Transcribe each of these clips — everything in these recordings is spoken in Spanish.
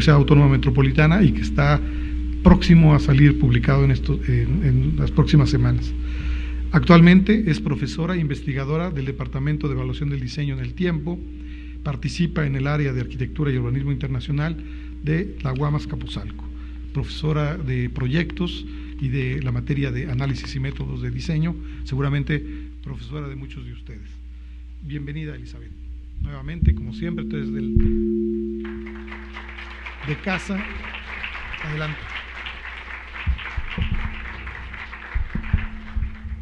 Universidad Autónoma Metropolitana y que está próximo a salir publicado en las próximas semanas. Actualmente es profesora e investigadora del Departamento de Evaluación del Diseño en el Tiempo, participa en el área de Arquitectura y Urbanismo Internacional de la UAM Azcapotzalco, profesora de proyectos y de la materia de análisis y métodos de diseño, seguramente profesora de muchos de ustedes. Bienvenida, Elizabeth. Nuevamente, como siempre, tú eres de casa. Adelante.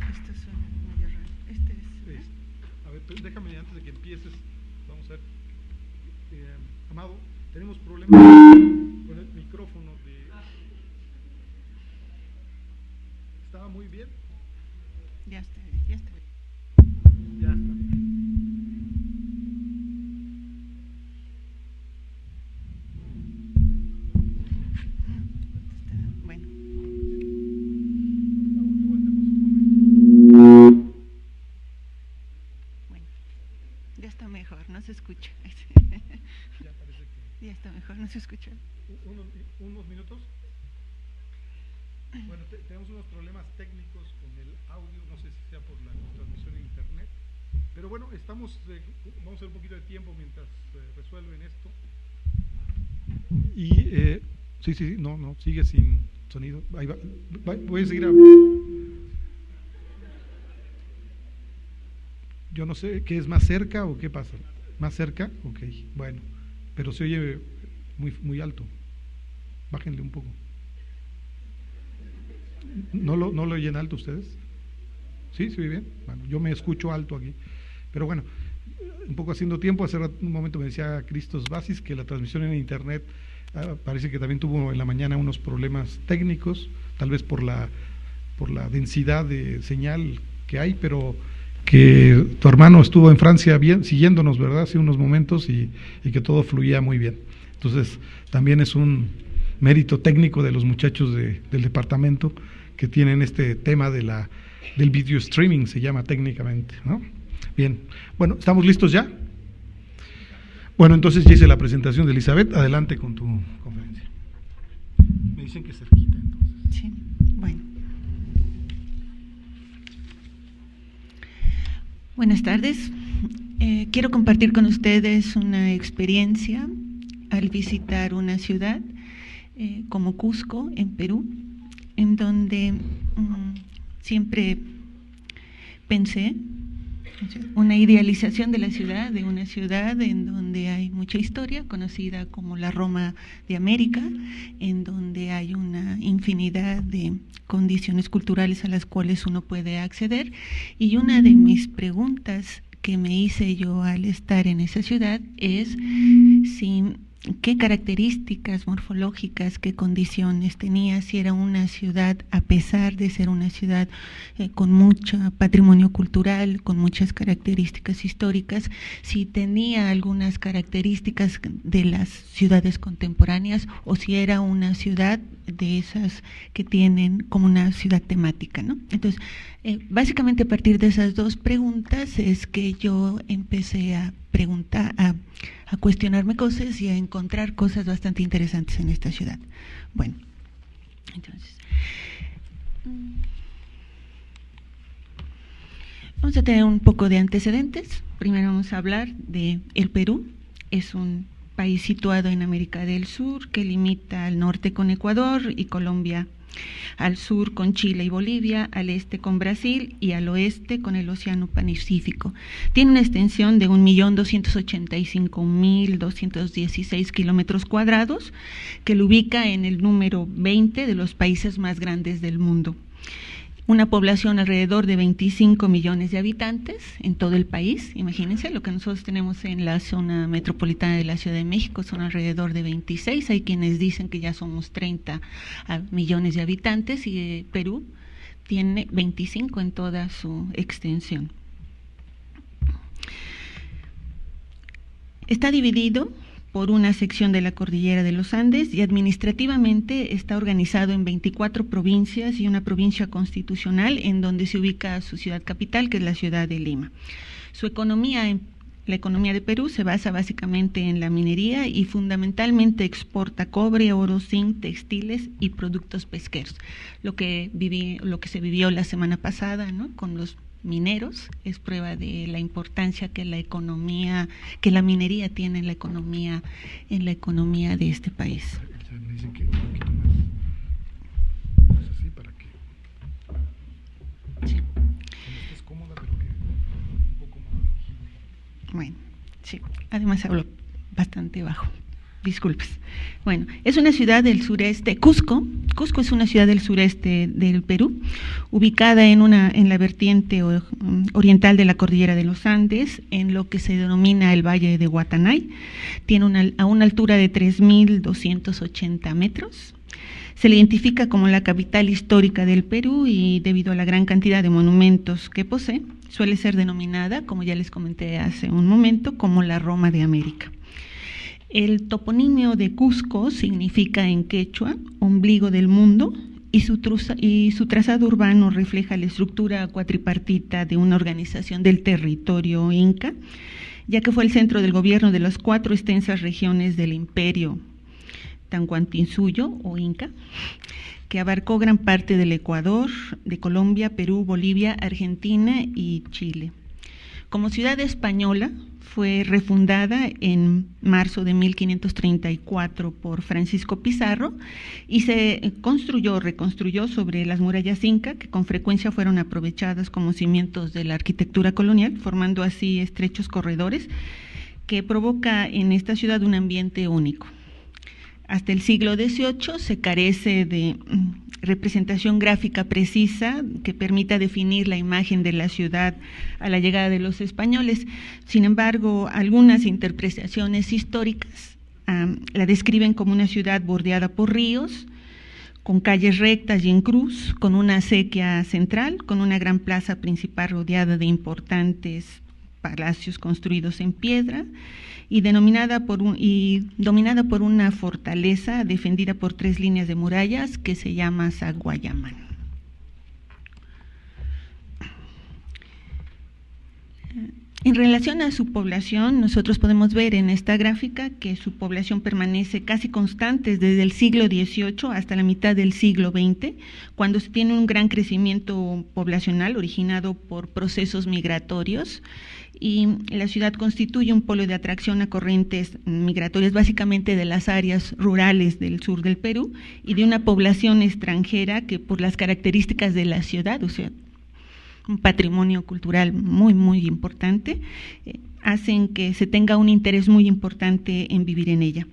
Esto suena muy raro. Este es. A ver, déjame antes de que empieces, vamos a ver. Amado, tenemos problemas con el micrófono. ¿Estaba muy bien? Ya está. Ya está. Bueno. Bueno, ya está mejor, no se escucha. Ya parece que... Ya está mejor, no se escucha. ¿Unos minutos? Bueno, tenemos unos problemas técnicos con el audio, no sé si sea por la transmisión en internet, pero bueno, vamos a hacer un poquito de tiempo mientras resuelven esto. Y sí, no, sigue sin sonido. Ahí va, voy a seguir hablando. Yo no sé, ¿qué es más cerca o qué pasa? ¿Más cerca? Ok, bueno, pero se oye muy alto. Bájenle un poco. ¿No lo oyen alto ustedes? ¿Sí? ¿Se oye bien? Bueno, yo me escucho alto aquí. Pero bueno, un poco haciendo tiempo, hace un momento me decía Cristos Basis que la transmisión en internet parece que también tuvo en la mañana unos problemas técnicos, tal vez por la densidad de señal que hay, pero que tu hermano estuvo en Francia siguiéndonos, ¿verdad? Hace unos momentos y que todo fluía muy bien. Entonces, también es un mérito técnico de los muchachos del departamento que tienen este tema del video streaming, se llama técnicamente, ¿no? Bien, bueno, ¿estamos listos ya? Bueno, entonces ya hice la presentación de Elizabeth, adelante con tu conferencia. Me dicen que cerquita, entonces. Sí, bueno. Buenas tardes. Quiero compartir con ustedes una experiencia al visitar una ciudad como Cusco, en Perú, en donde siempre pensé una idealización de la ciudad, de una ciudad en donde hay mucha historia, conocida como la Roma de América, en donde hay una infinidad de condiciones culturales a las cuales uno puede acceder. Y una de mis preguntas que me hice yo al estar en esa ciudad es qué características morfológicas, qué condiciones tenía, si era una ciudad, a pesar de ser una ciudad con mucho patrimonio cultural, con muchas características históricas, si tenía algunas características de las ciudades contemporáneas o si era una ciudad de esas que tienen como una ciudad temática, ¿no? Entonces, básicamente a partir de esas dos preguntas es que yo empecé a preguntar, a cuestionarme cosas y a encontrar cosas bastante interesantes en esta ciudad. Bueno, entonces, vamos a tener un poco de antecedentes. Primero vamos a hablar de el Perú. Es un país situado en América del Sur que limita al norte con Ecuador y Colombia, al sur con Chile y Bolivia, al este con Brasil y al oeste con el Océano Pacífico. Tiene una extensión de 1.285.216 kilómetros cuadrados, que lo ubica en el número 20 de los países más grandes del mundo. Una población alrededor de 25 millones de habitantes en todo el país. Imagínense, lo que nosotros tenemos en la zona metropolitana de la Ciudad de México son alrededor de 26. Hay quienes dicen que ya somos 30 millones de habitantes y Perú tiene 25 en toda su extensión. Está dividido por una sección de la cordillera de los Andes y administrativamente está organizado en 24 provincias y una provincia constitucional en donde se ubica su ciudad capital, que es la ciudad de Lima. Su economía La economía de Perú se basa básicamente en la minería y fundamentalmente exporta cobre, oro, zinc, textiles y productos pesqueros. Lo que se vivió la semana pasada, ¿no?, con los mineros es prueba de la importancia que la minería tiene en la economía de este país. Me dicen que un poquito más así para que Sí. estés cómoda, pero que un poco más legible. Bueno, sí. Además hablo bastante bajo. Disculpes. Bueno, es una ciudad del sureste, Cusco. Cusco es una ciudad del sureste del Perú, ubicada en la vertiente oriental de la cordillera de los Andes, en lo que se denomina el Valle de Guatanay. Tiene a una altura de 3.280 metros. Se le identifica como la capital histórica del Perú y debido a la gran cantidad de monumentos que posee, suele ser denominada, como ya les comenté hace un momento, como la Roma de América. El toponimio de Cusco significa en quechua ombligo del mundo y su trazado urbano refleja la estructura cuatripartita de una organización del territorio inca, ya que fue el centro del gobierno de las 4 extensas regiones del imperio Tahuantinsuyo o Inca, que abarcó gran parte del Ecuador, de Colombia, Perú, Bolivia, Argentina y Chile. Como ciudad española, fue refundada en marzo de 1534 por Francisco Pizarro y se reconstruyó sobre las murallas inca, que con frecuencia fueron aprovechadas como cimientos de la arquitectura colonial, formando así estrechos corredores que provoca en esta ciudad un ambiente único. Hasta el siglo XVIII se carece de representación gráfica precisa que permita definir la imagen de la ciudad a la llegada de los españoles. Sin embargo, algunas interpretaciones históricas la describen como una ciudad bordeada por ríos, con calles rectas y en cruz, con una acequia central, con una gran plaza principal rodeada de importantes palacios construidos en piedra y dominada por una fortaleza defendida por 3 líneas de murallas que se llama Sacsayhuamán. En relación a su población, nosotros podemos ver en esta gráfica que su población permanece casi constante desde el siglo XVIII hasta la mitad del siglo XX, cuando se tiene un gran crecimiento poblacional originado por procesos migratorios, y la ciudad constituye un polo de atracción a corrientes migratorias básicamente de las áreas rurales del sur del Perú y de una población extranjera que por las características de la ciudad, o sea, un patrimonio cultural muy, muy importante, hacen que se tenga un interés muy importante en vivir en ella.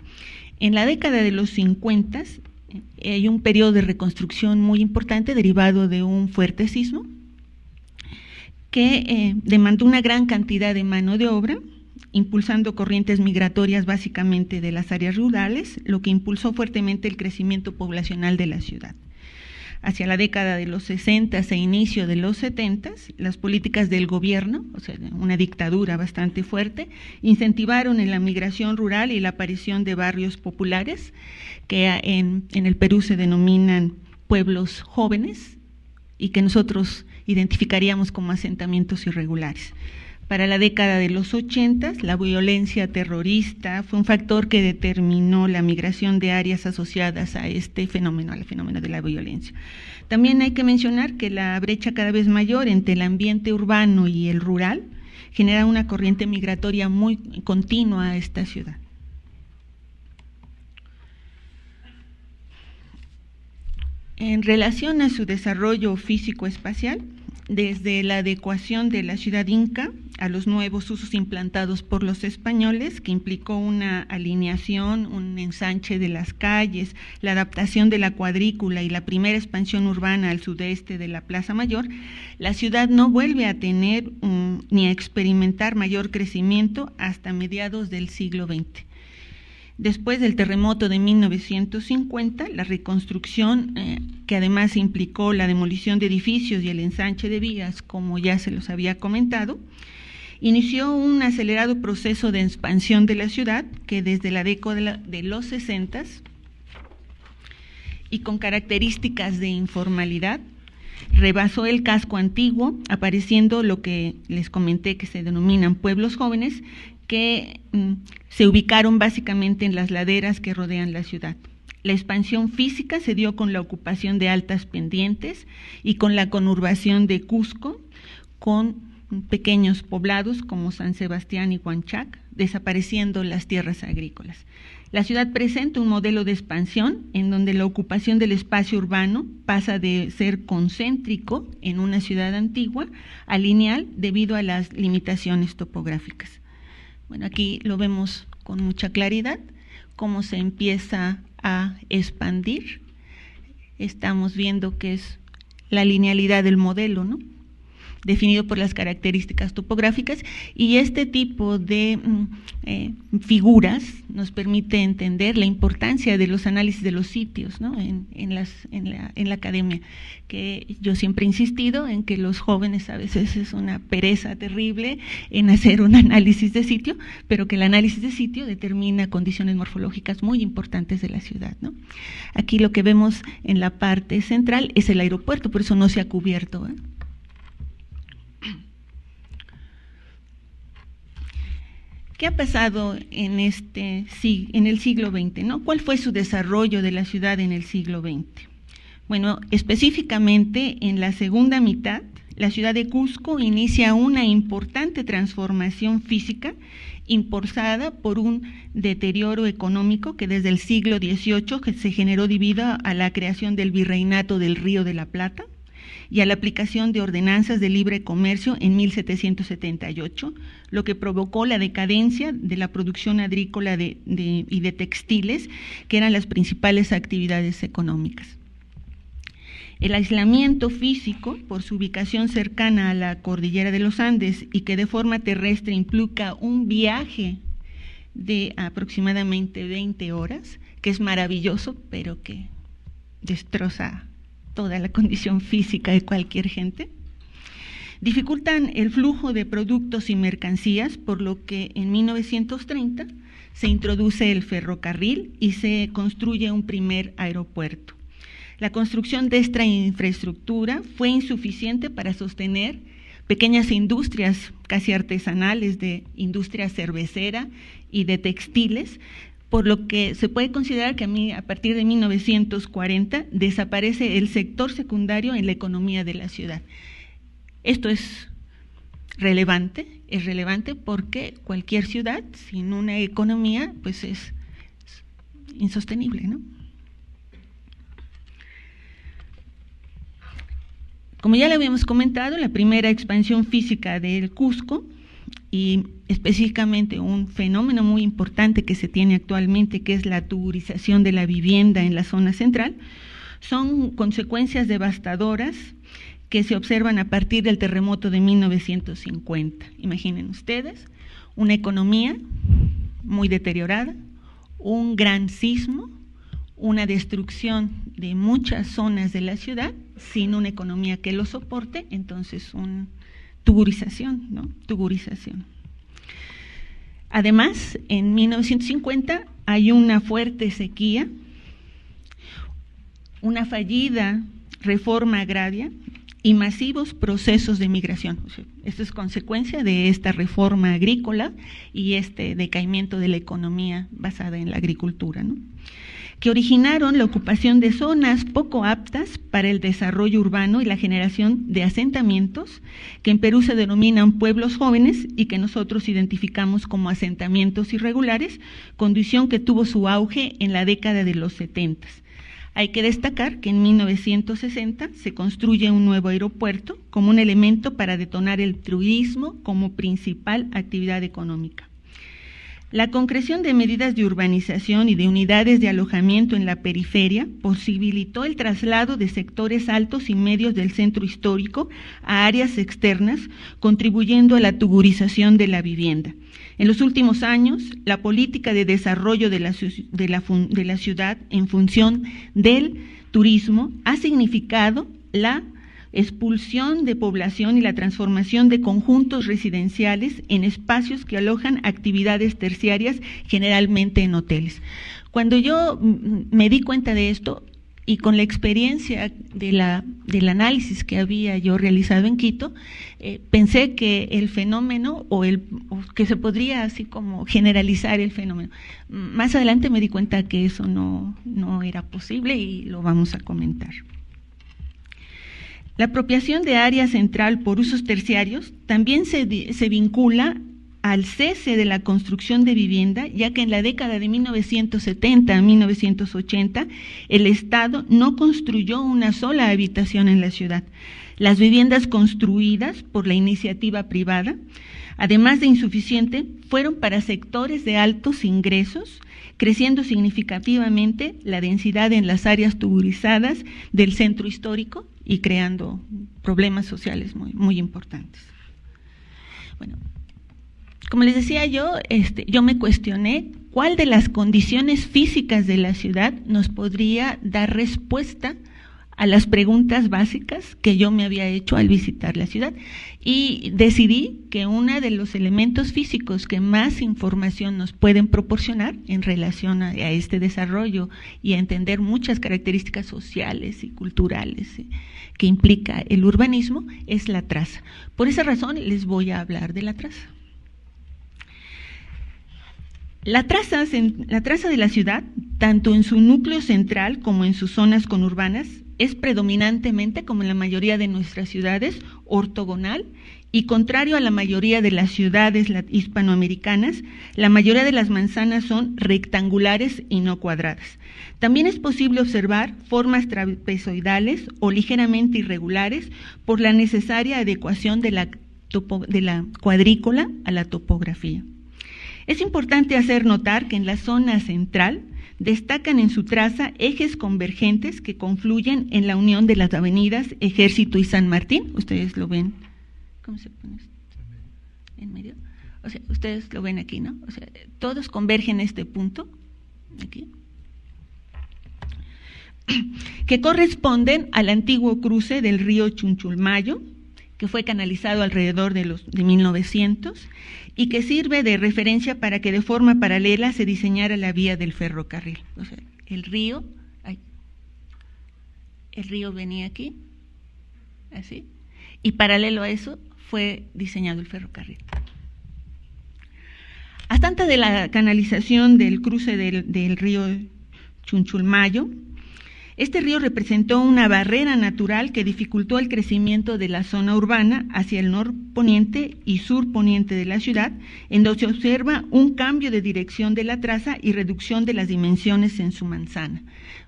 En la década de los 50 hay un periodo de reconstrucción muy importante derivado de un fuerte sismo que demandó una gran cantidad de mano de obra, impulsando corrientes migratorias básicamente de las áreas rurales, lo que impulsó fuertemente el crecimiento poblacional de la ciudad. Hacia la década de los 60 e inicio de los 70, las políticas del gobierno, o sea, una dictadura bastante fuerte, incentivaron en la migración rural y la aparición de barrios populares, que en el Perú se denominan pueblos jóvenes y que nosotros identificaríamos como asentamientos irregulares. Para la década de los 80, la violencia terrorista fue un factor que determinó la migración de áreas asociadas a este fenómeno, al fenómeno de la violencia. También hay que mencionar que la brecha cada vez mayor entre el ambiente urbano y el rural genera una corriente migratoria muy continua a esta ciudad. En relación a su desarrollo físico-espacial, desde la adecuación de la ciudad inca a los nuevos usos implantados por los españoles, que implicó una alineación, un ensanche de las calles, la adaptación de la cuadrícula y la primera expansión urbana al sudeste de la Plaza Mayor, la ciudad no vuelve a tener ni a experimentar mayor crecimiento hasta mediados del siglo XX. Después del terremoto de 1950, la reconstrucción, que además implicó la demolición de edificios y el ensanche de vías, como ya se los había comentado, inició un acelerado proceso de expansión de la ciudad que desde la década de los 60 y con características de informalidad, rebasó el casco antiguo, apareciendo lo que les comenté que se denominan pueblos jóvenes, que se ubicaron básicamente en las laderas que rodean la ciudad. La expansión física se dio con la ocupación de altas pendientes y con la conurbación de Cusco, con pequeños poblados como San Sebastián y Huanchac, desapareciendo las tierras agrícolas. La ciudad presenta un modelo de expansión en donde la ocupación del espacio urbano pasa de ser concéntrico en una ciudad antigua a lineal debido a las limitaciones topográficas. Bueno, aquí lo vemos con mucha claridad, cómo se empieza a expandir. Estamos viendo que es la linealidad del modelo, ¿no?, definido por las características topográficas, y este tipo de figuras nos permite entender la importancia de los análisis de los sitios, ¿no?, en la academia, que yo siempre he insistido en que los jóvenes a veces es una pereza terrible en hacer un análisis de sitio, pero que el análisis de sitio determina condiciones morfológicas muy importantes de la ciudad, ¿no? Aquí lo que vemos en la parte central es el aeropuerto, por eso no se ha cubierto, ¿eh? ¿Qué ha pasado en el siglo XX, ¿no? ¿Cuál fue su desarrollo de la ciudad en el siglo XX? Bueno, específicamente en la segunda mitad, la ciudad de Cusco inicia una importante transformación física impulsada por un deterioro económico que desde el siglo XVIII se generó debido a la creación del Virreinato del Río de la Plata y a la aplicación de ordenanzas de libre comercio en 1778, lo que provocó la decadencia de la producción agrícola y de textiles, que eran las principales actividades económicas. El aislamiento físico, por su ubicación cercana a la cordillera de los Andes y que de forma terrestre implica un viaje de aproximadamente 20 horas, que es maravilloso, pero que destroza toda la condición física de cualquier gente, dificultan el flujo de productos y mercancías, por lo que en 1930 se introduce el ferrocarril y se construye un primer aeropuerto. La construcción de esta infraestructura fue insuficiente para sostener pequeñas industrias casi artesanales, de industria cervecera y de textiles, por lo que se puede considerar que a partir de 1940 desaparece el sector secundario en la economía de la ciudad. Esto es relevante porque cualquier ciudad sin una economía pues es insostenible, ¿no? Como ya le habíamos comentado, la primera expansión física del Cusco, y específicamente un fenómeno muy importante que se tiene actualmente, que es la tugurización de la vivienda en la zona central, son consecuencias devastadoras que se observan a partir del terremoto de 1950. Imaginen ustedes, una economía muy deteriorada, un gran sismo, una destrucción de muchas zonas de la ciudad sin una economía que lo soporte, entonces una tugurización, ¿no? Tugurización. Además, en 1950 hay una fuerte sequía, una fallida reforma agraria y masivos procesos de migración. O sea, esto es consecuencia de esta reforma agrícola y este decaimiento de la economía basada en la agricultura, ¿no?, que originaron la ocupación de zonas poco aptas para el desarrollo urbano y la generación de asentamientos, que en Perú se denominan pueblos jóvenes y que nosotros identificamos como asentamientos irregulares, condición que tuvo su auge en la década de los 70. Hay que destacar que en 1960 se construye un nuevo aeropuerto como un elemento para detonar el turismo como principal actividad económica. La concreción de medidas de urbanización y de unidades de alojamiento en la periferia posibilitó el traslado de sectores altos y medios del centro histórico a áreas externas, contribuyendo a la tugurización de la vivienda. En los últimos años, la política de desarrollo de la ciudad en función del turismo ha significado la expulsión de población y la transformación de conjuntos residenciales en espacios que alojan actividades terciarias, generalmente en hoteles. Cuando yo me di cuenta de esto, y con la experiencia del análisis que había yo realizado en Quito, pensé que el fenómeno o que se podría así como generalizar el fenómeno. Más adelante me di cuenta que eso no era posible y lo vamos a comentar. La apropiación de área central por usos terciarios también se vincula al cese de la construcción de vivienda, ya que en la década de 1970 a 1980 el Estado no construyó una sola habitación en la ciudad. Las viviendas construidas por la iniciativa privada, además de insuficiente, fueron para sectores de altos ingresos, creciendo significativamente la densidad en las áreas tuburizadas del centro histórico y creando problemas sociales muy importantes. Bueno, como les decía yo me cuestioné cuál de las condiciones físicas de la ciudad nos podría dar respuesta a las preguntas básicas que yo me había hecho al visitar la ciudad, y decidí que uno de los elementos físicos que más información nos pueden proporcionar en relación a este desarrollo y a entender muchas características sociales y culturales que implica el urbanismo es la traza. Por esa razón les voy a hablar de la traza. La traza de la ciudad, tanto en su núcleo central como en sus zonas conurbanas, es predominantemente, como en la mayoría de nuestras ciudades, ortogonal y contrario a la mayoría de las ciudades hispanoamericanas, la mayoría de las manzanas son rectangulares y no cuadradas. También es posible observar formas trapezoidales o ligeramente irregulares por la necesaria adecuación de la cuadrícula a la topografía. Es importante hacer notar que en la zona central destacan en su traza ejes convergentes que confluyen en la unión de las avenidas Ejército y San Martín. Ustedes lo ven. ¿Cómo se pone esto? En medio. O sea, ustedes lo ven aquí, ¿no? O sea, todos convergen en este punto, aquí, que corresponden al antiguo cruce del río Chunchulmayo, que fue canalizado alrededor de 1900 y que sirve de referencia para que de forma paralela se diseñara la vía del ferrocarril. O sea, el río venía aquí, así, y paralelo a eso fue diseñado el ferrocarril. Hasta antes de la canalización del cruce del río Chunchulmayo, este río representó una barrera natural que dificultó el crecimiento de la zona urbana hacia el norponiente y surponiente de la ciudad, en donde se observa un cambio de dirección de la traza y reducción de las dimensiones en su manzana.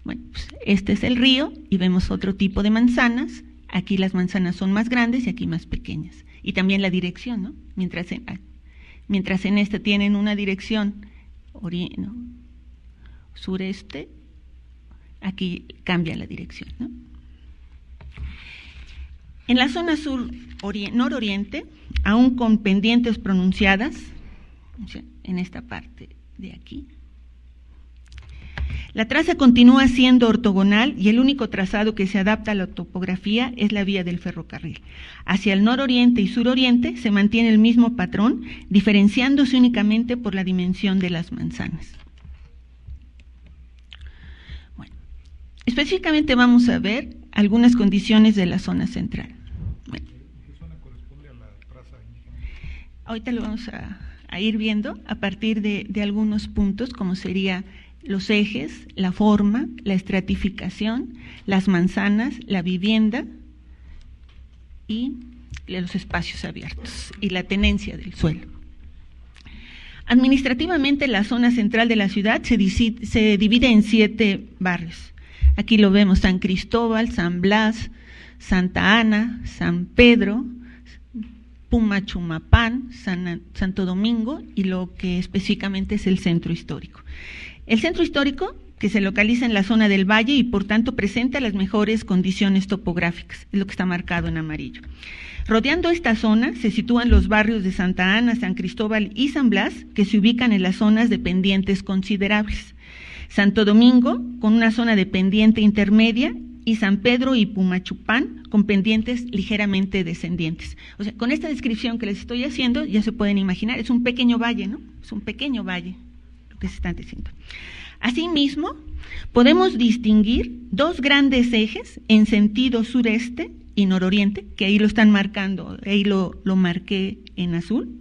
Bueno, pues este es el río y vemos otro tipo de manzanas. Aquí las manzanas son más grandes y aquí más pequeñas. Y también la dirección, ¿no? Mientras en este tienen una dirección sureste, aquí cambia la dirección, ¿no? En la zona nororiente, aún con pendientes pronunciadas, o sea, en esta parte de aquí, la traza continúa siendo ortogonal y el único trazado que se adapta a la topografía es la vía del ferrocarril. Hacia el nororiente y suroriente se mantiene el mismo patrón, diferenciándose únicamente por la dimensión de las manzanas. Específicamente vamos a ver algunas condiciones de la zona central. Bueno, ¿qué zona corresponde a la traza indígena? Ahorita lo vamos a ir viendo a partir de algunos puntos, como sería los ejes, la forma, la estratificación, las manzanas, la vivienda y los espacios abiertos y la tenencia del suelo. Administrativamente, la zona central de la ciudad se divide en 7 barrios. Aquí lo vemos: San Cristóbal, San Blas, Santa Ana, San Pedro, Pumachumapán, Santo Domingo y lo que específicamente es el centro histórico. El centro histórico, que se localiza en la zona del valle y por tanto presenta las mejores condiciones topográficas, es lo que está marcado en amarillo. Rodeando esta zona se sitúan los barrios de Santa Ana, San Cristóbal y San Blas, que se ubican en las zonas de pendientes considerables. Santo Domingo, con una zona de pendiente intermedia, y San Pedro y Pumachupán, con pendientes ligeramente descendientes. O sea, con esta descripción que les estoy haciendo, ya se pueden imaginar, es un pequeño valle, ¿no? Es un pequeño valle, lo que se están diciendo. Asimismo, podemos distinguir dos grandes ejes en sentido sureste y nororiente, que ahí lo están marcando, ahí lo marqué en azul,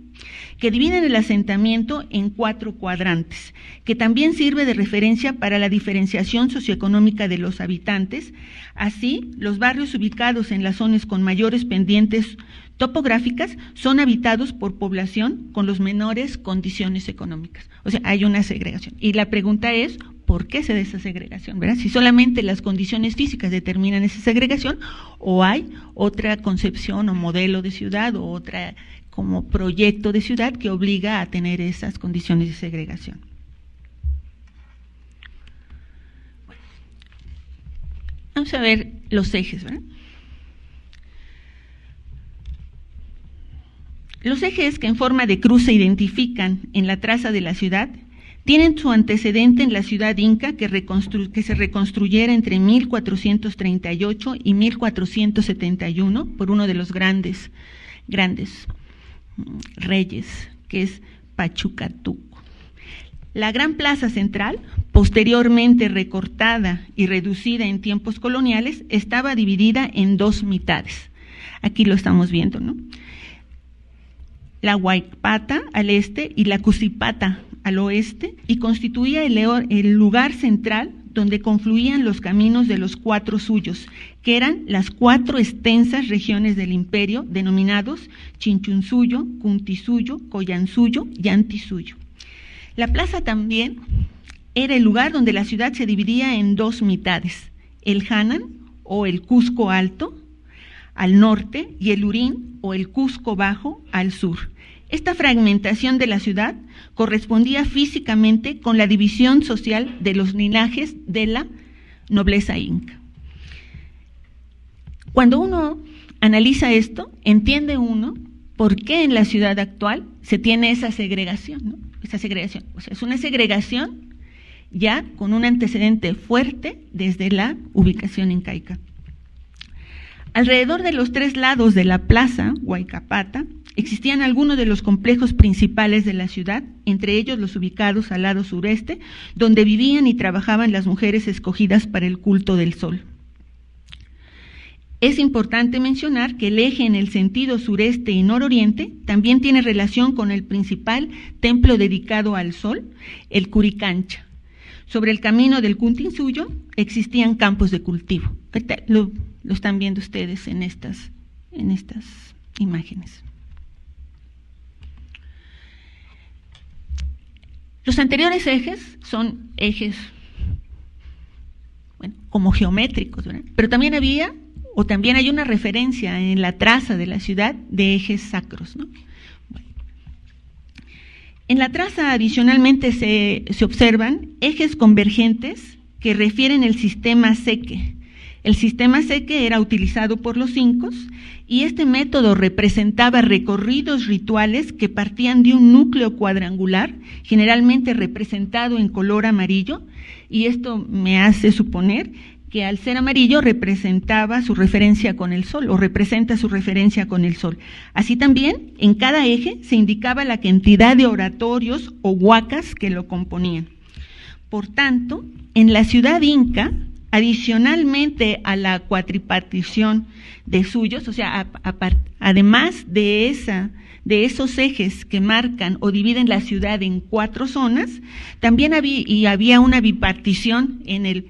que dividen el asentamiento en 4 cuadrantes, que también sirve de referencia para la diferenciación socioeconómica de los habitantes. Así, los barrios ubicados en las zonas con mayores pendientes topográficas son habitados por población con las menores condiciones económicas. O sea, hay una segregación. Y la pregunta es, ¿por qué se da esa segregación? ¿Verdad? Si solamente las condiciones físicas determinan esa segregación, o hay otra concepción o modelo de ciudad o otra como proyecto de ciudad que obliga a tener esas condiciones de segregación. Bueno, vamos a ver los ejes, ¿verdad? Los ejes que en forma de cruz se identifican en la traza de la ciudad tienen su antecedente en la ciudad inca que se reconstruyera entre 1438 y 1471 por uno de los grandes reyes, que es Pachacútec. La gran plaza central, posteriormente recortada y reducida en tiempos coloniales, estaba dividida en 2 mitades. Aquí lo estamos viendo, ¿no? La Huaycapata al este y la Cucipata al oeste, y constituía el lugar central donde confluían los caminos de los 4 suyos, que eran las 4 extensas regiones del imperio, denominados Chinchunsuyo, Cuntisuyo, Collansuyo y Antisuyo. La plaza también era el lugar donde la ciudad se dividía en 2 mitades, el Hanan o el Cusco Alto al norte y el Urín o el Cusco Bajo al sur. Esta fragmentación de la ciudad correspondía físicamente con la división social de los linajes de la nobleza inca. Cuando uno analiza esto, entiende uno por qué en la ciudad actual se tiene esa segregación, ¿no? Esa segregación, o sea, es una segregación ya con un antecedente fuerte desde la ubicación incaica. Alrededor de los 3 lados de la plaza Huaycapata existían algunos de los complejos principales de la ciudad, entre ellos los ubicados al lado sureste, donde vivían y trabajaban las mujeres escogidas para el culto del sol. Es importante mencionar que el eje en el sentido sureste y nororiente también tiene relación con el principal templo dedicado al sol, el Curicancha. Sobre el camino del Cuntinsuyo existían campos de cultivo. Lo están viendo ustedes en estas imágenes. Los anteriores ejes son ejes, bueno, como geométricos, ¿verdad? Pero también hay una referencia en la traza de la ciudad de ejes sacros, ¿no? Bueno. En la traza adicionalmente se observan ejes convergentes que refieren el sistema seque. El sistema seque era utilizado por los incos y este método representaba recorridos rituales que partían de un núcleo cuadrangular, generalmente representado en color amarillo, y esto me hace suponer que al ser amarillo representaba su referencia con el sol o representa su referencia con el sol. Así también, en cada eje se indicaba la cantidad de oratorios o huacas que lo componían. Por tanto, en la ciudad inca, adicionalmente a la cuatripartición de suyos, o sea, además de esos ejes que marcan o dividen la ciudad en 4 zonas, también había una bipartición en el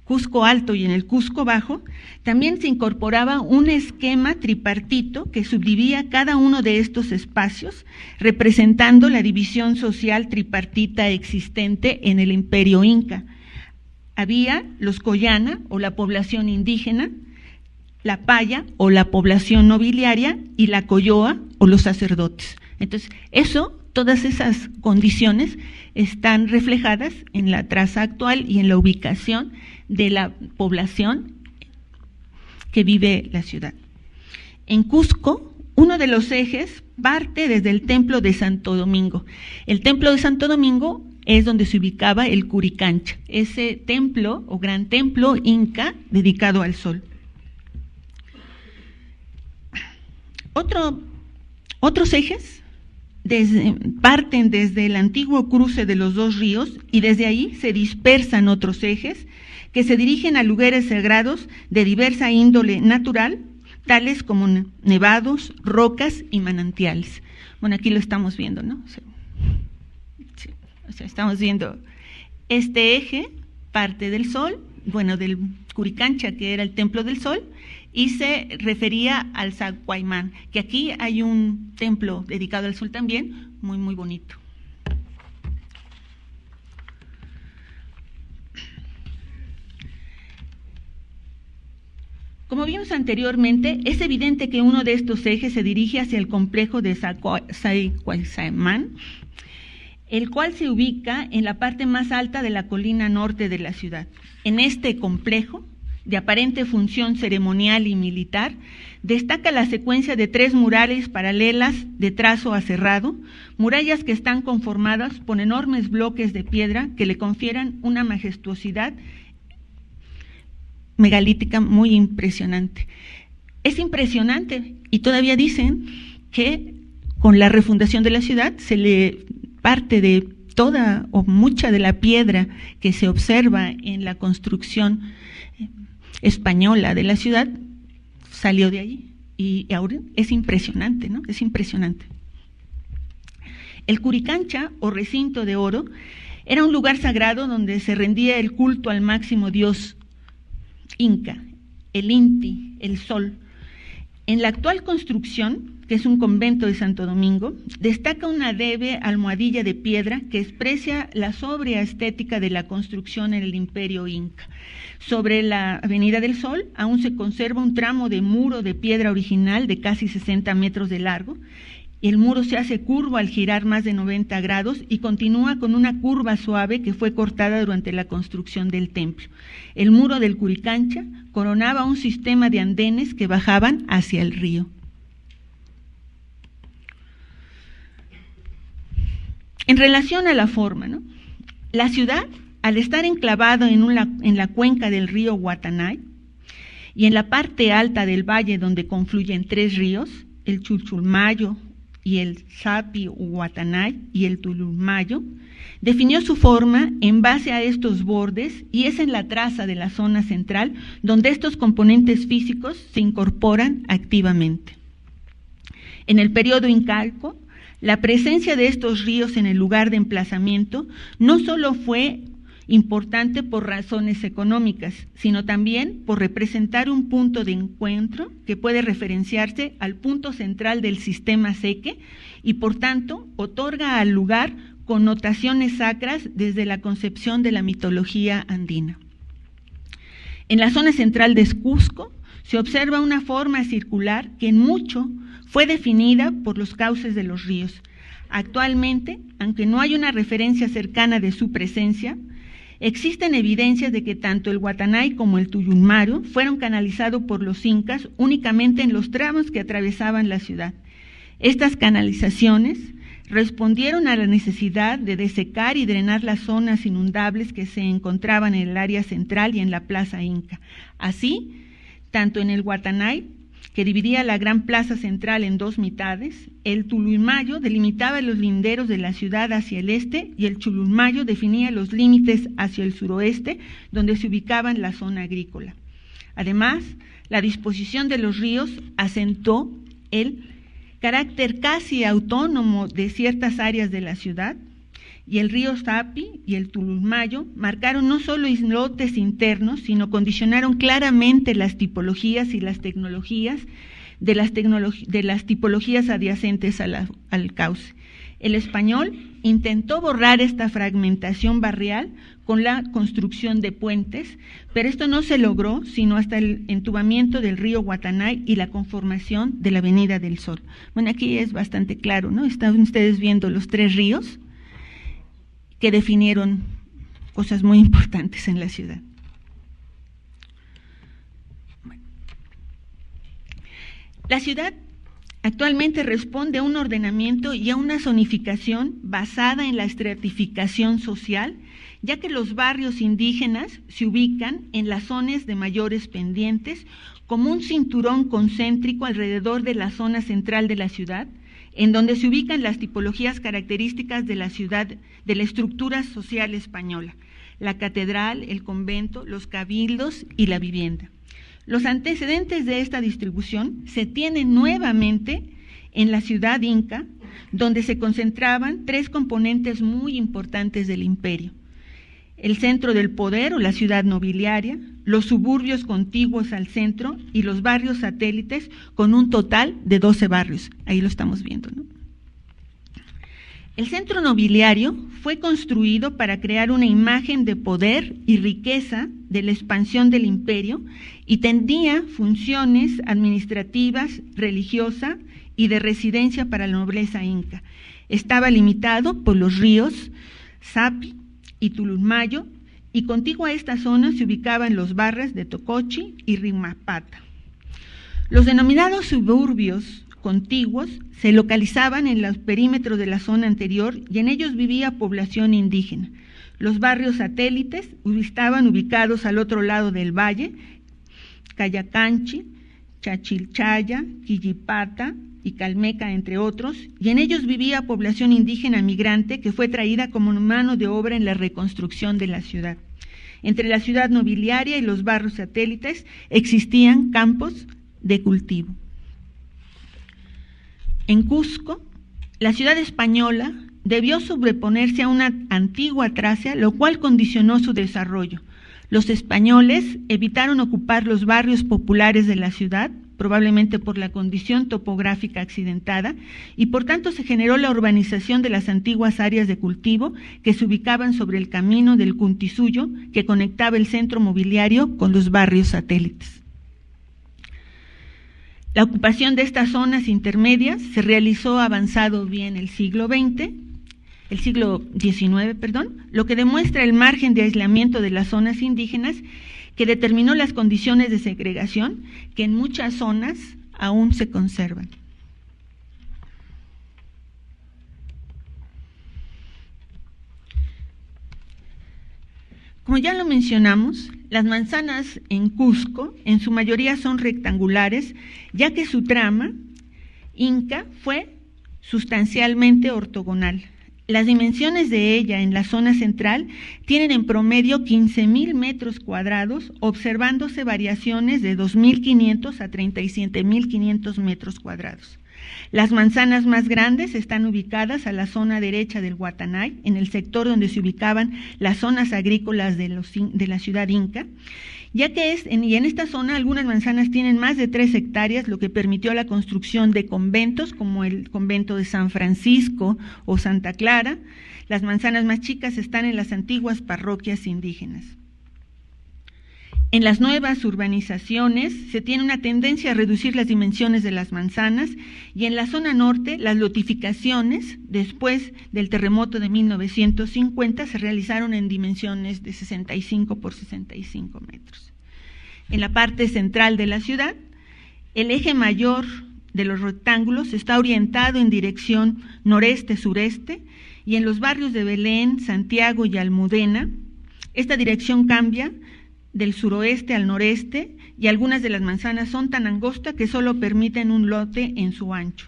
Cusco Alto y en el Cusco Bajo. También se incorporaba un esquema tripartito que subdividía cada uno de estos espacios, representando la división social tripartita existente en el imperio inca. Había los Collana o la población indígena, la Paya o la población nobiliaria y la Coyoa o los sacerdotes. Entonces, todas esas condiciones están reflejadas en la traza actual y en la ubicación de la población que vive la ciudad. En Cusco, uno de los ejes parte desde el templo de Santo Domingo. El templo de Santo Domingo es donde se ubicaba el Curicancha, ese templo o gran templo inca dedicado al sol. Otros ejes parten desde el antiguo cruce de los dos ríos y desde ahí se dispersan otros ejes que se dirigen a lugares sagrados de diversa índole natural, tales como nevados, rocas y manantiales. Bueno, aquí lo estamos viendo, ¿no? O sea, estamos viendo este eje, parte del sol, bueno, del Curicancha, que era el templo del sol, y se refería al Sacsayhuamán, que aquí hay un templo dedicado al sol también, muy, muy bonito. Como vimos anteriormente, es evidente que uno de estos ejes se dirige hacia el complejo de Sacsayhuamán, el cual se ubica en la parte más alta de la colina norte de la ciudad. En este complejo, de aparente función ceremonial y militar, destaca la secuencia de 3 murallas paralelas de trazo aserrado, murallas que están conformadas por enormes bloques de piedra que le confieran una majestuosidad megalítica muy impresionante. Es impresionante y todavía dicen que con la refundación de la ciudad se le parte de toda o mucha de la piedra que se observa en la construcción española de la ciudad salió de allí y ahora es impresionante, ¿no? Es impresionante. El Curicancha o recinto de oro era un lugar sagrado donde se rendía el culto al máximo dios inca, el Inti, el sol. En la actual construcción, que es un convento de Santo Domingo, destaca una leve almohadilla de piedra que expresa la sobria estética de la construcción en el Imperio Inca. Sobre la Avenida del Sol aún se conserva un tramo de muro de piedra original de casi 60 metros de largo. El muro se hace curvo al girar más de 90 grados y continúa con una curva suave que fue cortada durante la construcción del templo. El muro del Curicancha coronaba un sistema de andenes que bajaban hacia el río. En relación a la forma, ¿no? La ciudad, al estar enclavada en la cuenca del río Guatanay y en la parte alta del valle donde confluyen 3 ríos, el Chulchulmayo y el Sapi Guatanay y el Tululmayo, definió su forma en base a estos bordes y es en la traza de la zona central donde estos componentes físicos se incorporan activamente. En el periodo incaico, la presencia de estos ríos en el lugar de emplazamiento no solo fue importante por razones económicas, sino también por representar un punto de encuentro que puede referenciarse al punto central del sistema seque y por tanto otorga al lugar connotaciones sacras desde la concepción de la mitología andina. En la zona central de Cusco se observa una forma circular que en mucho fue definida por los cauces de los ríos. Actualmente, aunque no hay una referencia cercana de su presencia, existen evidencias de que tanto el Guatanay como el Tuyulmayo fueron canalizados por los incas únicamente en los tramos que atravesaban la ciudad. Estas canalizaciones respondieron a la necesidad de desecar y drenar las zonas inundables que se encontraban en el área central y en la plaza Inca. Así, tanto en el Guatanay, que dividía la gran plaza central en 2 mitades, el Tululmayo delimitaba los linderos de la ciudad hacia el este y el Chululmayo definía los límites hacia el suroeste, donde se ubicaba en la zona agrícola. Además, la disposición de los ríos asentó el carácter casi autónomo de ciertas áreas de la ciudad, y el río Sapi y el Tululmayo marcaron no solo islotes internos, sino condicionaron claramente las tipologías y las tecnologías de las tipologías adyacentes al cauce. El español intentó borrar esta fragmentación barrial con la construcción de puentes, pero esto no se logró sino hasta el entubamiento del río Guatanay y la conformación de la Avenida del Sol. Bueno, aquí es bastante claro, ¿no? Están ustedes viendo los 3 ríos que definieron cosas muy importantes en la ciudad. La ciudad actualmente responde a un ordenamiento y a una zonificación basada en la estratificación social, ya que los barrios indígenas se ubican en las zonas de mayores pendientes como un cinturón concéntrico alrededor de la zona central de la ciudad, en donde se ubican las tipologías características de la ciudad, de la estructura social española: la catedral, el convento, los cabildos y la vivienda. Los antecedentes de esta distribución se tienen nuevamente en la ciudad inca, donde se concentraban tres componentes muy importantes del imperio: el centro del poder o la ciudad nobiliaria, los suburbios contiguos al centro y los barrios satélites, con un total de 12 barrios. Ahí lo estamos viendo, ¿no? El centro nobiliario fue construido para crear una imagen de poder y riqueza de la expansión del imperio y tenía funciones administrativas, religiosas y de residencia para la nobleza inca. Estaba limitado por los ríos Sapi y Tulunmayo, y contiguo a esta zona se ubicaban los barrios de Tocochi y Rimapata. Los denominados suburbios contiguos se localizaban en los perímetros de la zona anterior y en ellos vivía población indígena. Los barrios satélites estaban ubicados al otro lado del valle: Cayacanchi, Chachilchaya, Quillipata y Calmeca, entre otros, y en ellos vivía población indígena migrante que fue traída como mano de obra en la reconstrucción de la ciudad. Entre la ciudad nobiliaria y los barrios satélites existían campos de cultivo. En Cusco, la ciudad española debió sobreponerse a una antigua Tracia, lo cual condicionó su desarrollo. Los españoles evitaron ocupar los barrios populares de la ciudad, probablemente por la condición topográfica accidentada, y por tanto se generó la urbanización de las antiguas áreas de cultivo que se ubicaban sobre el camino del Cuntisuyo, que conectaba el centro mobiliario con los barrios satélites. La ocupación de estas zonas intermedias se realizó avanzado bien el siglo XIX, lo que demuestra el margen de aislamiento de las zonas indígenas, que determinó las condiciones de segregación que en muchas zonas aún se conservan. Como ya lo mencionamos, las manzanas en Cusco en su mayoría son rectangulares, ya que su trama inca fue sustancialmente ortogonal. Las dimensiones de ella en la zona central tienen en promedio 15,000 metros cuadrados, observándose variaciones de 2,500 a 37,500 metros cuadrados. Las manzanas más grandes están ubicadas a la zona derecha del Guatanay, en el sector donde se ubicaban las zonas agrícolas de la ciudad inca, ya que en esta zona algunas manzanas tienen más de 3 hectáreas, lo que permitió la construcción de conventos como el convento de San Francisco o Santa Clara. Las manzanas más chicas están en las antiguas parroquias indígenas. En las nuevas urbanizaciones se tiene una tendencia a reducir las dimensiones de las manzanas, y en la zona norte las lotificaciones después del terremoto de 1950 se realizaron en dimensiones de 65 por 65 metros. En la parte central de la ciudad, el eje mayor de los rectángulos está orientado en dirección noreste-sureste, y en los barrios de Belén, Santiago y Almudena, esta dirección cambia del suroeste al noreste, y algunas de las manzanas son tan angostas que solo permiten un lote en su ancho.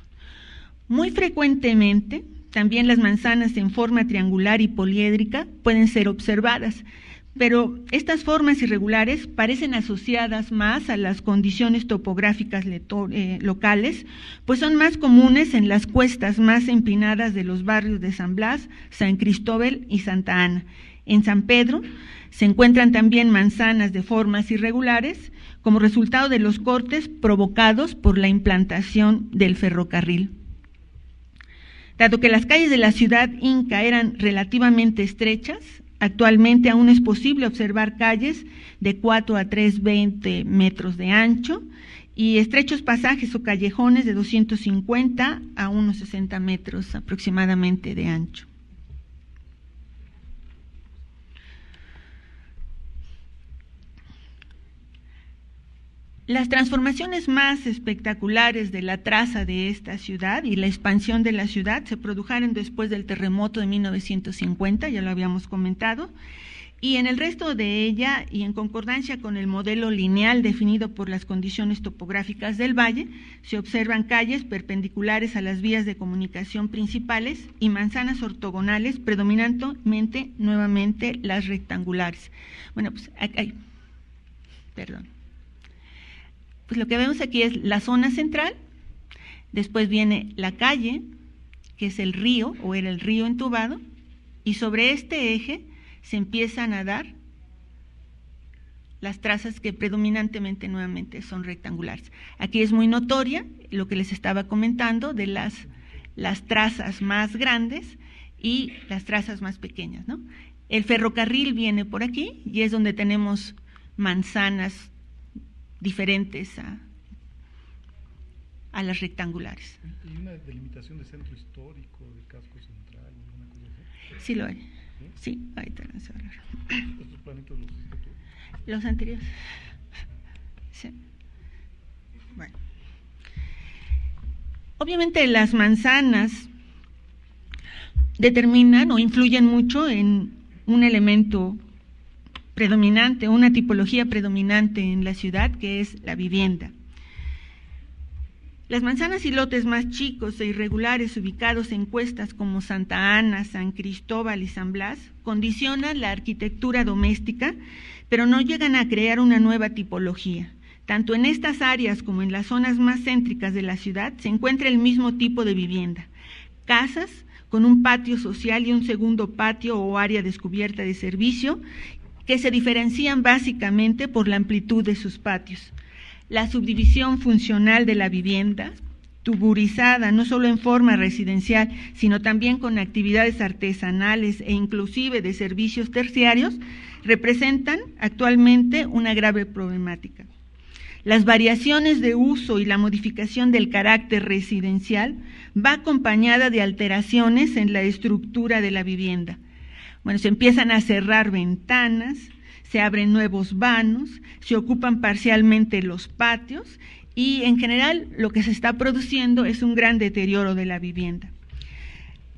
Muy frecuentemente, también las manzanas en forma triangular y poliédrica pueden ser observadas, pero estas formas irregulares parecen asociadas más a las condiciones topográficas locales, pues son más comunes en las cuestas más empinadas de los barrios de San Blas, San Cristóbal y Santa Ana. En San Pedro se encuentran también manzanas de formas irregulares como resultado de los cortes provocados por la implantación del ferrocarril. Dado que las calles de la ciudad inca eran relativamente estrechas, actualmente aún es posible observar calles de 4 a 320 metros de ancho y estrechos pasajes o callejones de 250 a unos 60 metros aproximadamente de ancho. Las transformaciones más espectaculares de la traza de esta ciudad y la expansión de la ciudad se produjeron después del terremoto de 1950, ya lo habíamos comentado, Y en el resto de ella, y en concordancia con el modelo lineal definido por las condiciones topográficas del valle, se observan calles perpendiculares a las vías de comunicación principales y manzanas ortogonales, predominantemente, nuevamente, las rectangulares. Bueno, pues Pues lo que vemos aquí es la zona central, después viene la calle, que es el río, o era el río entubado, y sobre este eje se empiezan a dar las trazas que predominantemente nuevamente son rectangulares. Aquí es muy notoria lo que les estaba comentando de las trazas más grandes y las trazas más pequeñas, ¿no? El ferrocarril viene por aquí y es donde tenemos manzanas diferentes a las rectangulares. ¿Y una delimitación de centro histórico, de casco central, alguna cosa así? Sí lo hay. Sí, ahí te van a hablar. ¿Estos planitos los hiciste tú? Los anteriores. Sí. Bueno. Obviamente las manzanas determinan o influyen mucho en un elemento predominante, una tipología predominante en la ciudad, que es la vivienda. Las manzanas y lotes más chicos e irregulares ubicados en cuestas como Santa Ana, San Cristóbal y San Blas condicionan la arquitectura doméstica, pero no llegan a crear una nueva tipología. Tanto en estas áreas como en las zonas más céntricas de la ciudad se encuentra el mismo tipo de vivienda. Casas con un patio social y un segundo patio o área descubierta de servicio, que se diferencian básicamente por la amplitud de sus patios. La subdivisión funcional de la vivienda, tuburizada no solo en forma residencial, sino también con actividades artesanales e inclusive de servicios terciarios, representan actualmente una grave problemática. Las variaciones de uso y la modificación del carácter residencial va acompañada de alteraciones en la estructura de la vivienda. Bueno, se empiezan a cerrar ventanas, se abren nuevos vanos, se ocupan parcialmente los patios y en general lo que se está produciendo es un gran deterioro de la vivienda.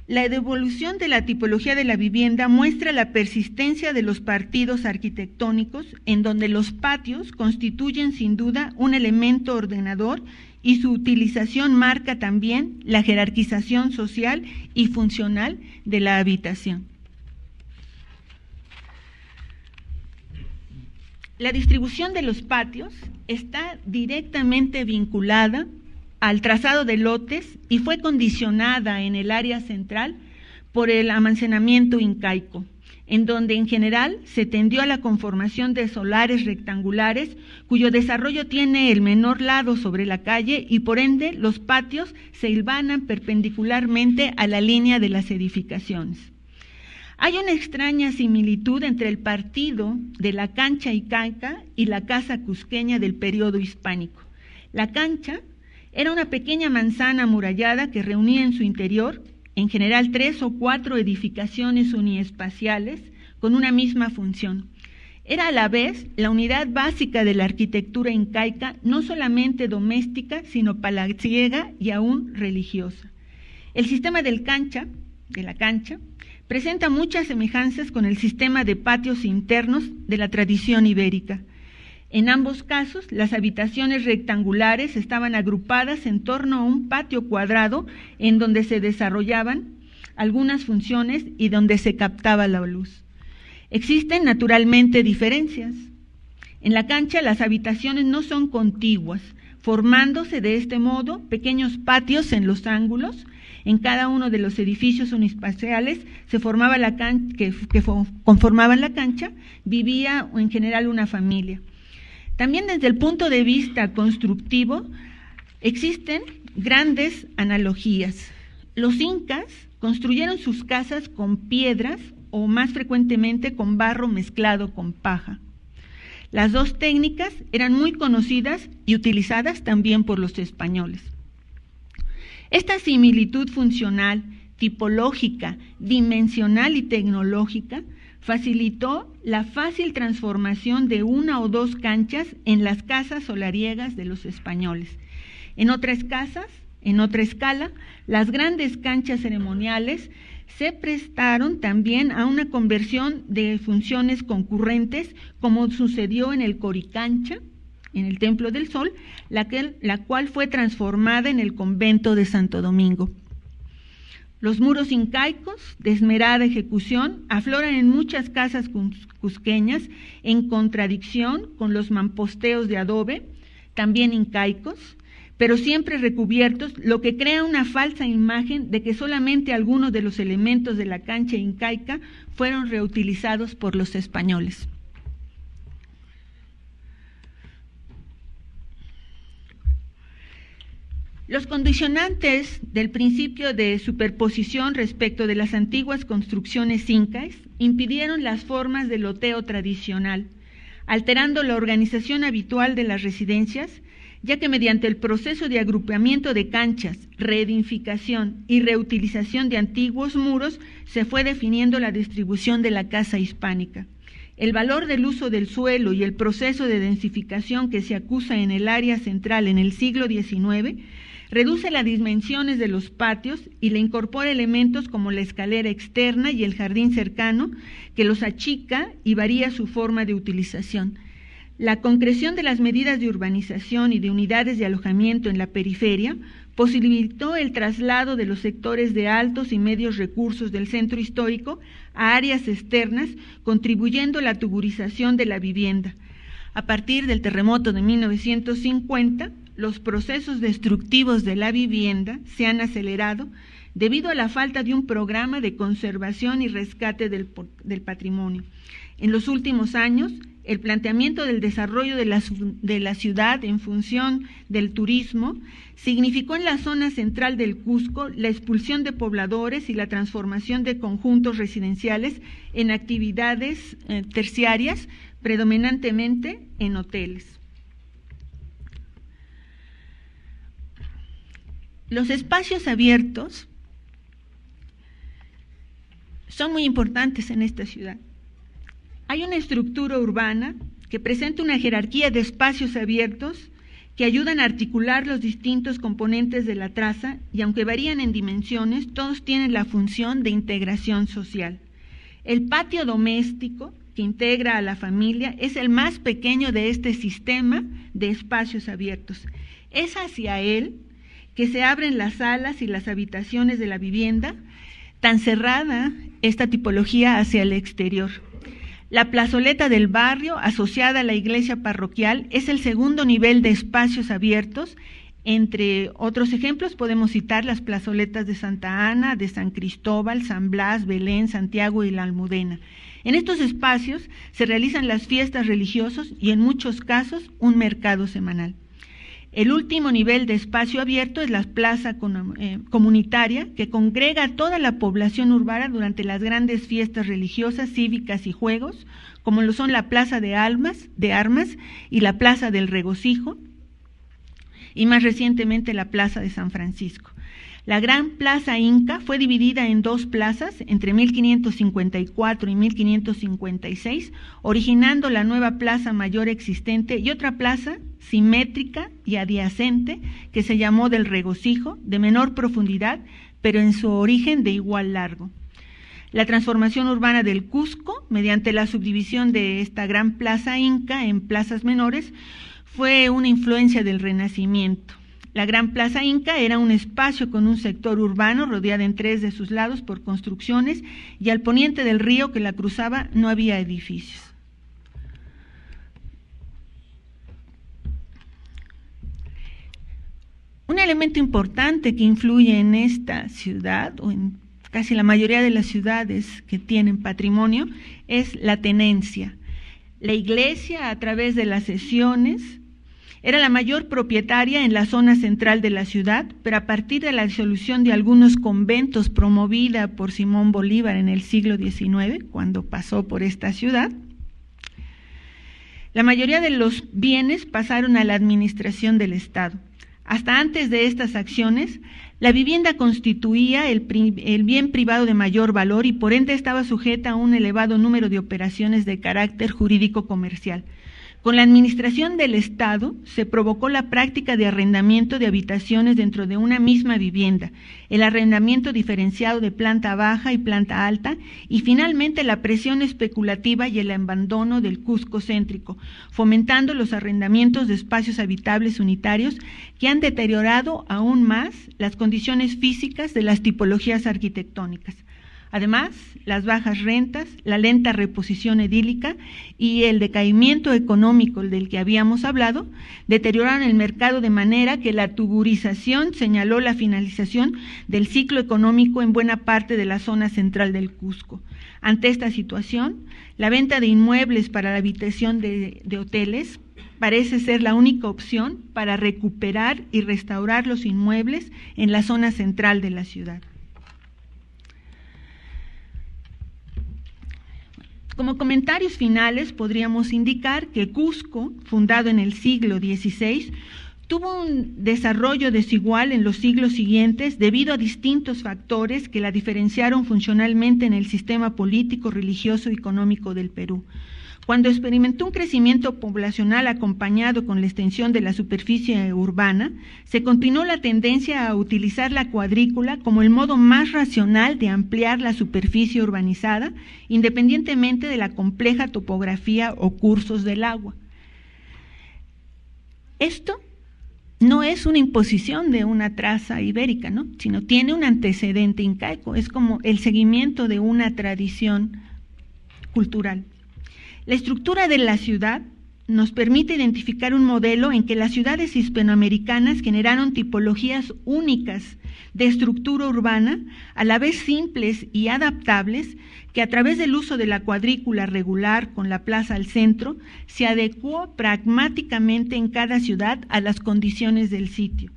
La devolución de la tipología de la vivienda muestra la persistencia de los partidos arquitectónicos en donde los patios constituyen sin duda un elemento ordenador y su utilización marca también la jerarquización social y funcional de la habitación. La distribución de los patios está directamente vinculada al trazado de lotes y fue condicionada en el área central por el almacenamiento incaico, en donde en general se tendió a la conformación de solares rectangulares cuyo desarrollo tiene el menor lado sobre la calle y por ende los patios se hilvanan perpendicularmente a la línea de las edificaciones. Hay una extraña similitud entre el partido de la cancha incaica y la casa cusqueña del periodo hispánico. La cancha era una pequeña manzana amurallada que reunía en su interior, en general 3 o 4 edificaciones uniespaciales con una misma función. Era a la vez la unidad básica de la arquitectura incaica, no solamente doméstica, sino palaciega y aún religiosa. El sistema de la cancha, presenta muchas semejanzas con el sistema de patios internos de la tradición ibérica. En ambos casos, las habitaciones rectangulares estaban agrupadas en torno a un patio cuadrado en donde se desarrollaban algunas funciones y donde se captaba la luz. Existen naturalmente diferencias. En la cancha las habitaciones no son contiguas, formándose de este modo pequeños patios en los ángulos. En cada uno de los edificios uniespaciales se formaba que conformaban la cancha, vivía en general una familia. También desde el punto de vista constructivo existen grandes analogías. Los incas construyeron sus casas con piedras o más frecuentemente con barro mezclado con paja. Las dos técnicas eran muy conocidas y utilizadas también por los españoles. Esta similitud funcional, tipológica, dimensional y tecnológica facilitó la fácil transformación de una o dos canchas en las casas solariegas de los españoles. En otra escala, las grandes canchas ceremoniales se prestaron también a una conversión de funciones concurrentes, como sucedió en el Coricancha, en el Templo del Sol, la cual fue transformada en el convento de Santo Domingo. Los muros incaicos, de esmerada ejecución, afloran en muchas casas cusqueñas, en contradicción con los mamposteos de adobe, también incaicos, pero siempre recubiertos, lo que crea una falsa imagen de que solamente algunos de los elementos de la cancha incaica fueron reutilizados por los españoles. Los condicionantes del principio de superposición respecto de las antiguas construcciones incas impidieron las formas de loteo tradicional, alterando la organización habitual de las residencias, ya que mediante el proceso de agrupamiento de canchas, reedificación y reutilización de antiguos muros se fue definiendo la distribución de la casa hispánica. El valor del uso del suelo y el proceso de densificación que se acusa en el área central en el siglo XIX reduce las dimensiones de los patios y le incorpora elementos como la escalera externa y el jardín cercano, que los achica y varía su forma de utilización. La concreción de las medidas de urbanización y de unidades de alojamiento en la periferia posibilitó el traslado de los sectores de altos y medios recursos del centro histórico a áreas externas, contribuyendo a la tuburización de la vivienda. A partir del terremoto de 1950, los procesos destructivos de la vivienda se han acelerado debido a la falta de un programa de conservación y rescate del patrimonio. En los últimos años, el planteamiento del desarrollo de la ciudad en función del turismo significó en la zona central del Cusco la expulsión de pobladores y la transformación de conjuntos residenciales en actividades terciarias, predominantemente en hoteles. Los espacios abiertos son muy importantes en esta ciudad. Hay una estructura urbana que presenta una jerarquía de espacios abiertos que ayudan a articular los distintos componentes de la traza y, aunque varían en dimensiones, todos tienen la función de integración social. El patio doméstico, que integra a la familia, es el más pequeño de este sistema de espacios abiertos. Es hacia él que se abren las salas y las habitaciones de la vivienda, tan cerrada esta tipología hacia el exterior. La plazoleta del barrio, asociada a la iglesia parroquial, es el segundo nivel de espacios abiertos. Entre otros ejemplos podemos citar las plazoletas de Santa Ana, de San Cristóbal, San Blas, Belén, Santiago y la Almudena. En estos espacios se realizan las fiestas religiosas y en muchos casos un mercado semanal. El último nivel de espacio abierto es la plaza comunitaria, que congrega a toda la población urbana durante las grandes fiestas religiosas, cívicas y juegos, como lo son la Plaza de Armas y la Plaza del Regocijo, y más recientemente la Plaza de San Francisco. La Gran Plaza Inca fue dividida en dos plazas entre 1554 y 1556, originando la nueva plaza mayor existente y otra plaza simétrica y adyacente que se llamó del Regocijo, de menor profundidad, pero en su origen de igual largo. La transformación urbana del Cusco, mediante la subdivisión de esta Gran Plaza Inca en plazas menores, fue una influencia del Renacimiento. La Gran Plaza Inca era un espacio con un sector urbano rodeado en tres de sus lados por construcciones y al poniente del río que la cruzaba no había edificios. Un elemento importante que influye en esta ciudad o en casi la mayoría de las ciudades que tienen patrimonio es la tenencia. La iglesia, a través de las cesiones, era la mayor propietaria en la zona central de la ciudad, pero a partir de la disolución de algunos conventos promovida por Simón Bolívar en el siglo XIX, cuando pasó por esta ciudad, la mayoría de los bienes pasaron a la administración del Estado. Hasta antes de estas acciones, la vivienda constituía el bien privado de mayor valor y por ende estaba sujeta a un elevado número de operaciones de carácter jurídico comercial. Con la administración del Estado se provocó la práctica de arrendamiento de habitaciones dentro de una misma vivienda, el arrendamiento diferenciado de planta baja y planta alta y finalmente la presión especulativa y el abandono del Cusco céntrico, fomentando los arrendamientos de espacios habitables unitarios que han deteriorado aún más las condiciones físicas de las tipologías arquitectónicas. Además, las bajas rentas, la lenta reposición edílica y el decaimiento económico del que habíamos hablado deterioraron el mercado de manera que la tuburización señaló la finalización del ciclo económico en buena parte de la zona central del Cusco. Ante esta situación, la venta de inmuebles para la habitación de hoteles parece ser la única opción para recuperar y restaurar los inmuebles en la zona central de la ciudad. Como comentarios finales, podríamos indicar que Cusco, fundado en el siglo XVI, tuvo un desarrollo desigual en los siglos siguientes debido a distintos factores que la diferenciaron funcionalmente en el sistema político, religioso y económico del Perú. Cuando experimentó un crecimiento poblacional acompañado con la extensión de la superficie urbana, se continuó la tendencia a utilizar la cuadrícula como el modo más racional de ampliar la superficie urbanizada, independientemente de la compleja topografía o cursos del agua. Esto no es una imposición de una traza ibérica, ¿no?, sino tiene un antecedente incaico, es como el seguimiento de una tradición cultural. La estructura de la ciudad nos permite identificar un modelo en que las ciudades hispanoamericanas generaron tipologías únicas de estructura urbana, a la vez simples y adaptables, que a través del uso de la cuadrícula regular con la plaza al centro, se adecuó pragmáticamente en cada ciudad a las condiciones del sitio.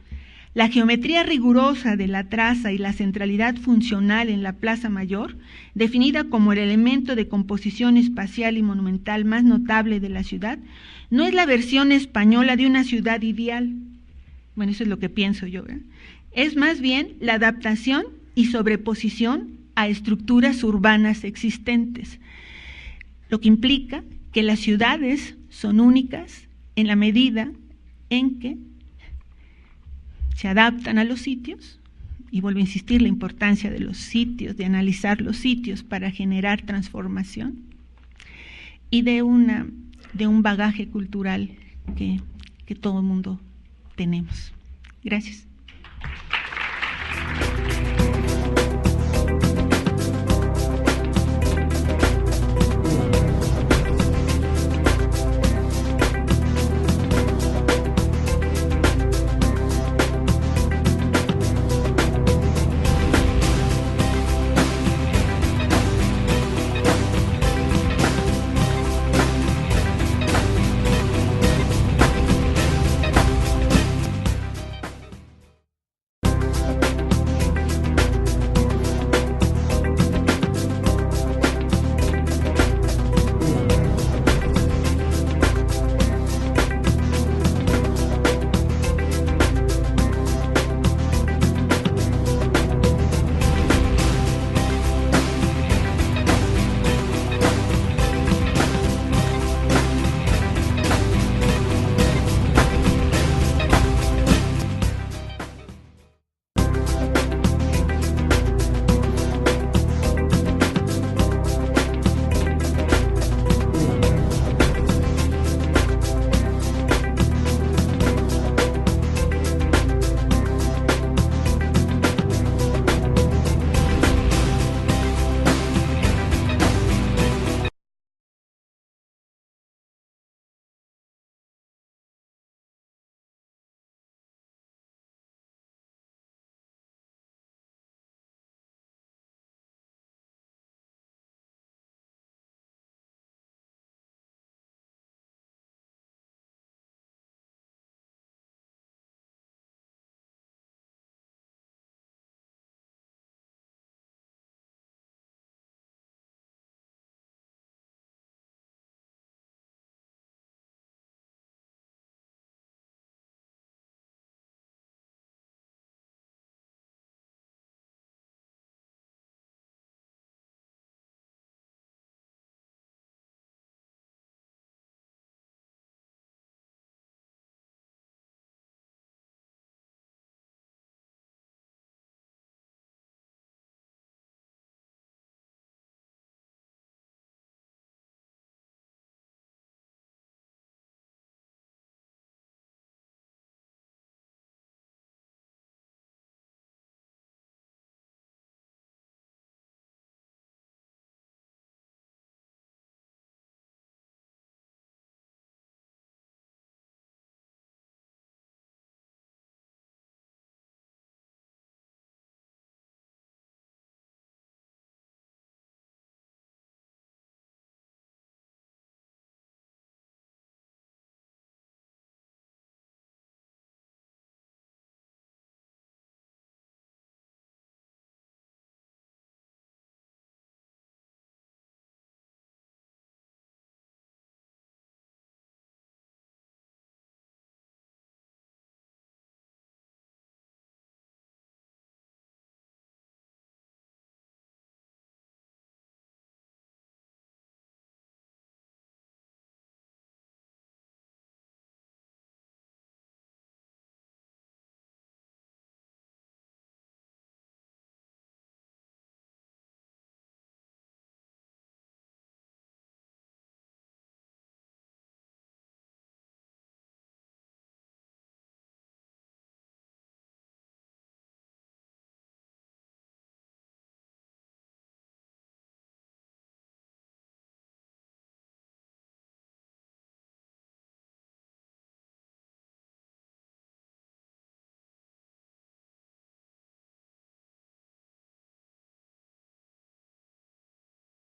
La geometría rigurosa de la traza y la centralidad funcional en la Plaza Mayor, definida como el elemento de composición espacial y monumental más notable de la ciudad, no es la versión española de una ciudad ideal. Bueno, eso es lo que pienso yo, ¿verdad? Es más bien la adaptación y sobreposición a estructuras urbanas existentes, lo que implica que las ciudades son únicas en la medida en que se adaptan a los sitios, y vuelvo a insistir la importancia de los sitios, de analizar los sitios para generar transformación, y de un bagaje cultural que todo el mundo tenemos. Gracias.